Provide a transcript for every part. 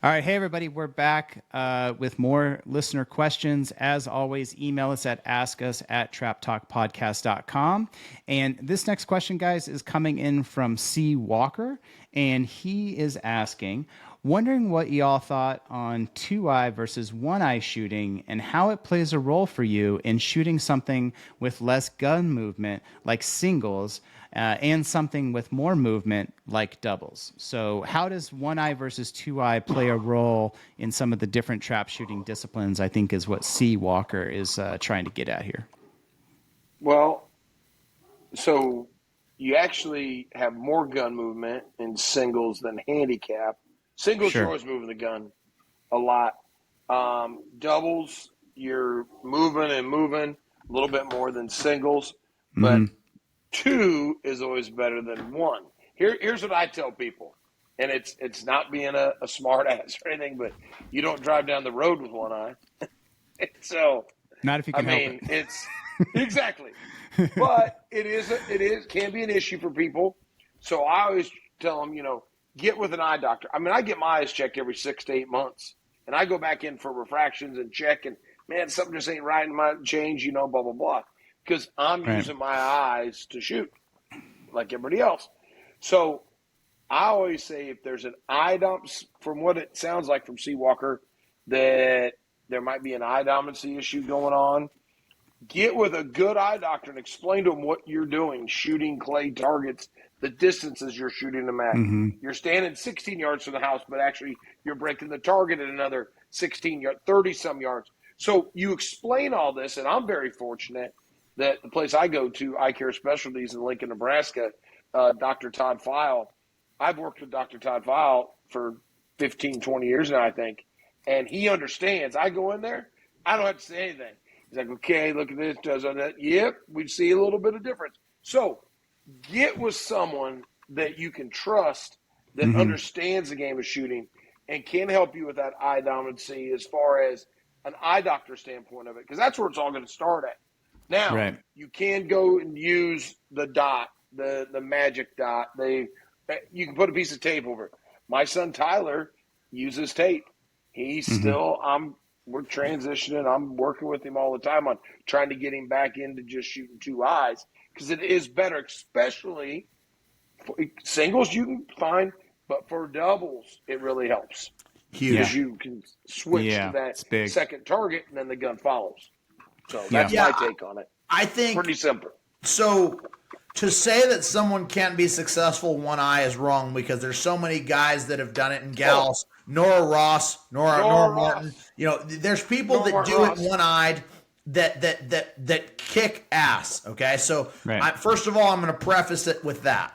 All right. Hey, everybody. We're back with more listener questions. As always, email us at askus@traptalkpodcast.com. And this next question, guys, is coming in from C. Walker. And he is asking, wondering what y'all thought on 2-eye versus 1-eye shooting and how it plays a role for you in shooting something with less gun movement like singles and something with more movement like doubles. So how does 1-eye versus 2-eye play a role in some of the different trap shooting disciplines, I think is what C. Walker is trying to get at here. Well, so you actually have more gun movement in singles than handicap. Singles, Sure. You're always moving the gun a lot. Doubles, you're moving a little bit more than singles, but 2 is always better than 1. Here's what I tell people, and it's not being a smart ass or anything, but you don't drive down the road with 1 eye. So Not if you can help it. it's exactly, but it can be an issue for people. So I always tell them, get with an eye doctor. I mean, I get my eyes checked every 6 to 8 months, and I go back in for refractions and check, and man, something just ain't right in my change, blah blah blah, because I'm using my eyes to shoot like everybody else. So I always say if there's an eye dominance, from what it sounds like from C. Walker, that there might be an eye dominancy issue going on, get with a good eye doctor and explain to them what you're doing, shooting clay targets, the distances you're shooting them at. You're standing 16 yards from the house, but actually you're breaking the target at another 16 yards, 30-some yards. So you explain all this, and I'm very fortunate that the place I go to, Eye Care Specialties in Lincoln, Nebraska, Dr. Todd File, I've worked with Dr. Todd File for 15, 20 years now, I think, and he understands. I go in there, I don't have to say anything. He's like, okay, look at this, does that. Yep, we see a little bit of difference. So get with someone that you can trust that understands the game of shooting and can help you with that eye dominancy as far as an eye doctor standpoint of it, because that's where it's all going to start at. Now, you can go and use the dot, the magic dot. You can put a piece of tape over it. My son Tyler uses tape. He's still, we're transitioning. I'm working with him all the time on trying to get him back into just shooting 2 eyes, because it is better, especially for singles you can find, but for doubles, it really helps. Huge. Because you can switch to that second target, and then the gun follows. So that's my take on it. I think pretty simple. So to say that someone can't be successful 1-eye is wrong, because there's so many guys that have done it, and gals. Nora Ross, Nora Martin. There's people that do it 1-eyed that kick ass. Okay, so first of all, I'm going to preface it with that.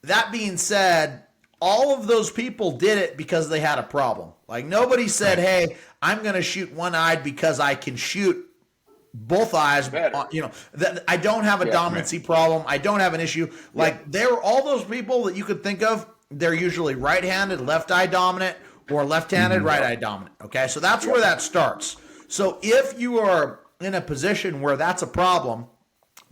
That being said, all of those people did it because they had a problem. Like, nobody said, hey, I'm going to shoot 1-eyed because I can shoot both eyes. I don't have a dominancy problem. I don't have an issue. Like, there were all those people that you could think of. They're usually right-handed, left eye dominant, or left-handed, right eye dominant. Okay, so that's where that starts. So if you are in a position where that's a problem,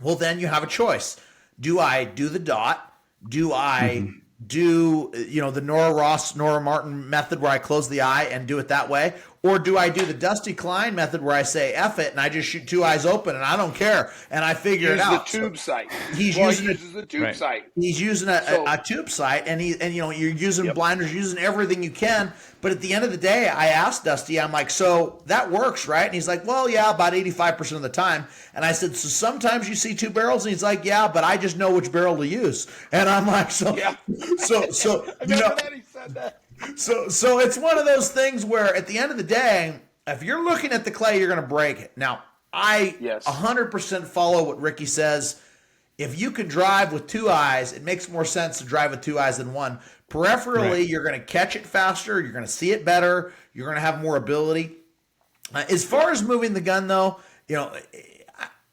well, then you have a choice. Do I do the dot? Do I do the Nora Ross, Nora Martin method where I close the eye and do it that way? Or do I do the Dusty Klein method where I say F it and I just shoot 2 eyes open and I don't care and I figure it out? The tube sight. He's using the tube sight. He's using a tube sight, and you're using blinders, using everything you can. But at the end of the day, I asked Dusty, I'm like, so that works, right? And he's like, well, yeah, about 85% of the time. And I said, so sometimes you see 2 barrels? And he's like, yeah, but I just know which barrel to use. And I'm like, so I remember that he said that. So it's one of those things where at the end of the day, if you're looking at the clay, you're going to break it. Now, I 100% follow what Ricky says. If you can drive with 2 eyes, it makes more sense to drive with 2 eyes than 1. Peripherally, you're going to catch it faster. You're going to see it better. You're going to have more ability. As far as moving the gun, though,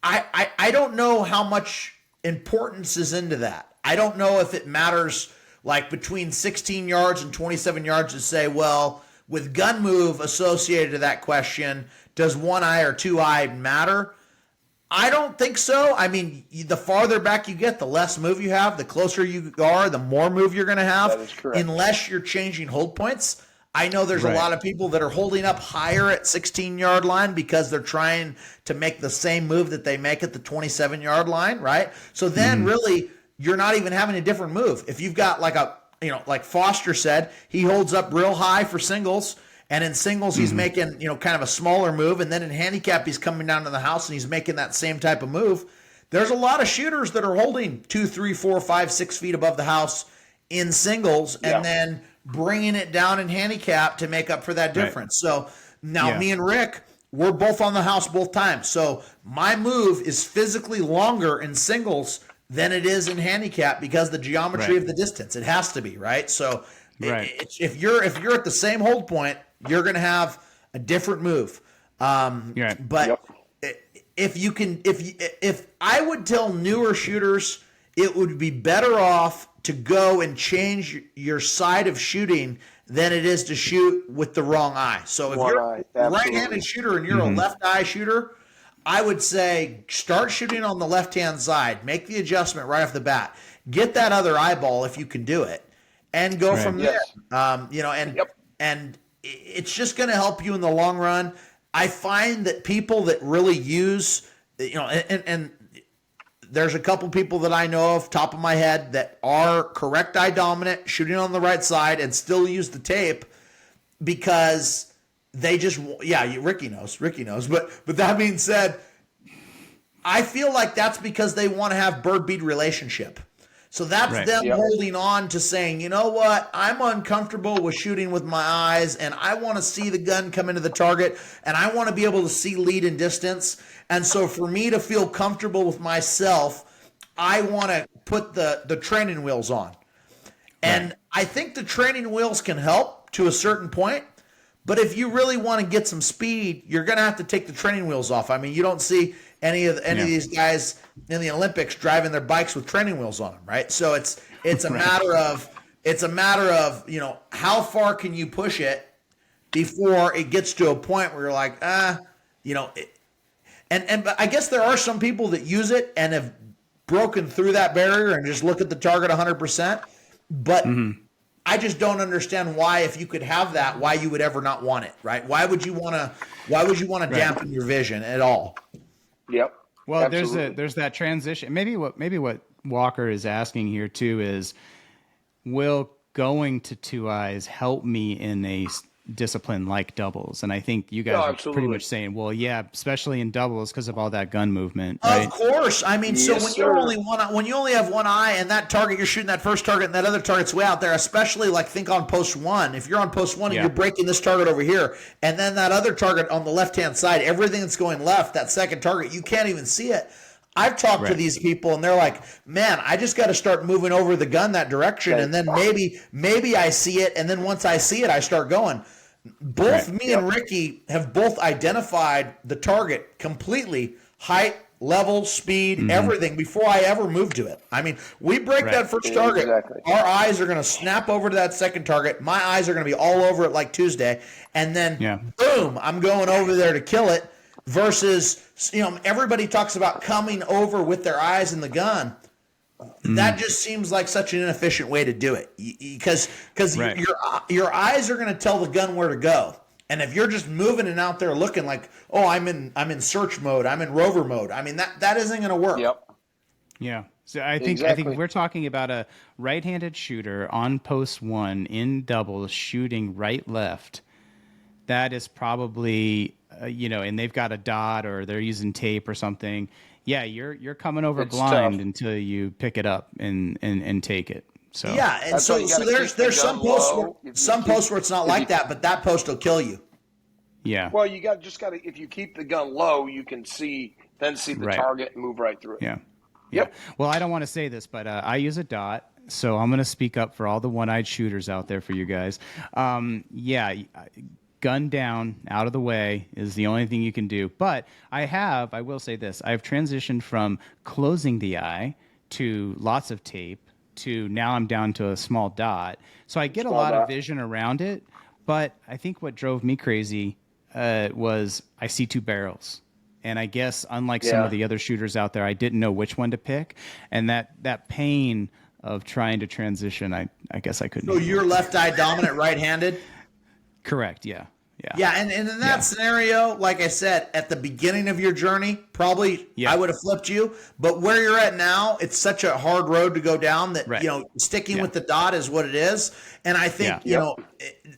I don't know how much importance is into that. I don't know if it matters like between 16 yards and 27 yards to say, well, with gun move associated to that question, does 1-eye or 2-eye matter? I don't think so. I mean, the farther back you get, the less move you have. The closer you are, the more move you're going to have. That is correct. Unless you're changing hold points. I know there's a lot of people that are holding up higher at 16-yard line because they're trying to make the same move that they make at the 27-yard line, right? So then really you're not even having a different move. If you've got like Foster said, he holds up real high for singles, and in singles he's making, kind of a smaller move, and then in handicap he's coming down to the house and he's making that same type of move. There's a lot of shooters that are holding 2, 3, 4, 5, 6 feet above the house in singles and then bringing it down in handicap to make up for that difference. So now me and Rick, we're both on the house both times. So my move is physically longer in singles than it is in handicap because the geometry of the distance. It has to be, right? So if you're at the same hold point, you're going to have a different move. But if I would tell newer shooters, it would be better off to go and change your side of shooting than it is to shoot with the wrong eye. So if you're a right-handed shooter and you're a left eye shooter, I would say start shooting on the left-hand side. Make the adjustment right off the bat. Get that other eyeball if you can do it, and go from there. And it's just going to help you in the long run. I find that people that really use, and there's a couple people that I know of, top of my head, that are correct eye dominant, shooting on the right side, and still use the tape because they just, Ricky knows. But that being said, I feel like that's because they want to have bird-bead relationship. So that's them holding on to saying, you know what, I'm uncomfortable with shooting with my eyes, and I want to see the gun come into the target, and I want to be able to see lead and distance. And so for me to feel comfortable with myself, I want to put the training wheels on. And I think the training wheels can help to a certain point, but if you really want to get some speed, you're going to have to take the training wheels off. I mean, you don't see any of these guys in the Olympics driving their bikes with training wheels on them, right? So it's a matter of how far can you push it before it gets to a point where you're like, but I guess there are some people that use it and have broken through that barrier and just look at the target 100%. But I just don't understand why, if you could have that, why you would ever not want it, right? Why would you want to dampen your vision at all? Yep. Well, absolutely. there's that transition. Maybe what Walker is asking here too is, will going to two eyes help me in a discipline like doubles? And I think you guys are pretty much saying, well, yeah, especially in doubles because of all that gun movement. Right? Of course. I mean, so when you only have one eye and that target, you're shooting that first target and that other target's way out there, especially like think on post one. If you're on post one and you're breaking this target over here, and then that other target on the left-hand side, everything that's going left, that second target, you can't even see it. I've talked to these people and they're like, man, I just got to start moving over the gun that direction. And then maybe I see it. And then once I see it, I start going. Both me and Ricky have both identified the target completely, height, level, speed, everything, before I ever move to it. I mean, we break that first target. Exactly. Our eyes are going to snap over to that second target. My eyes are going to be all over it like Tuesday. And then, boom, I'm going over there to kill it versus, everybody talks about coming over with their eyes in the gun. That just seems like such an inefficient way to do it because your eyes are going to tell the gun where to go. And if you're just moving and out there looking like, oh, I'm in search mode, I'm in rover mode, I mean, that isn't going to work. Yep. Yeah. So I think we're talking about a right-handed shooter on post one in doubles shooting right left. That is probably and they've got a dot or they're using tape or something. Yeah, you're coming over blind tough until you pick it up and take it. So yeah, and so there's some posts where it's not like that, but that post will kill you. Yeah. Well, you got to if you keep the gun low, you can see the target and move right through it. Yeah. Yep. Well, I don't want to say this, but I use a dot, so I'm going to speak up for all the one-eyed shooters out there for you guys. Gun down, out of the way is the only thing you can do. But I will say this, I've transitioned from closing the eye to lots of tape to now I'm down to a small dot. So I get a lot of vision around it, but I think what drove me crazy was I see two barrels. And I guess unlike some of the other shooters out there, I didn't know which one to pick. And that pain of trying to transition, I guess I couldn't. So you're left eye dominant right-handed? Correct. Yeah. Yeah, and in that scenario, like I said, at the beginning of your journey, probably I would have flipped you. But where you're at now, it's such a hard road to go down that, sticking with the dot is what it is. And I think,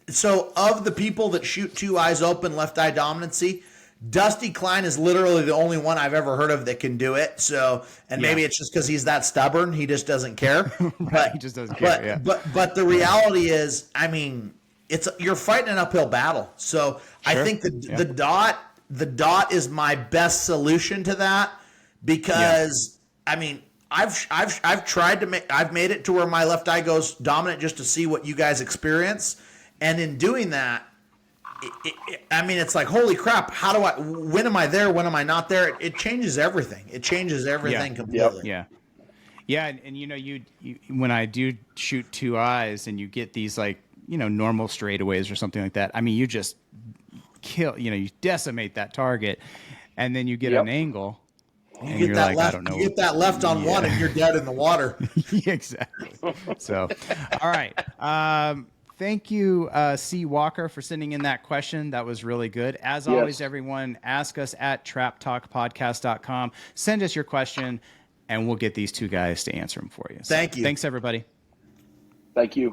so of the people that shoot two eyes open, left eye dominancy, Dusty Klein is literally the only one I've ever heard of that can do it. So, and maybe it's just because he's that stubborn. He just doesn't care. But he just doesn't care. But the reality is, I mean, you're fighting an uphill battle. So I think the dot is my best solution to that because I mean I've tried to I've made it to where my left eye goes dominant just to see what you guys experience, and in doing that, I mean it's like holy crap! When am I there? When am I not there? It changes everything. It changes everything completely. Yeah, and you when I do shoot two eyes and you get these like normal straightaways or something like that. I mean, you just kill, you decimate that target, and then you get an angle. And you get that left. You get that left on one, and you're dead in the water. Exactly. So, all right. Thank you, C. Walker, for sending in that question. That was really good. As always, everyone, ask us at traptalkpodcast.com. Send us your question, and we'll get these two guys to answer them for you. So, thank you. Thanks, everybody. Thank you.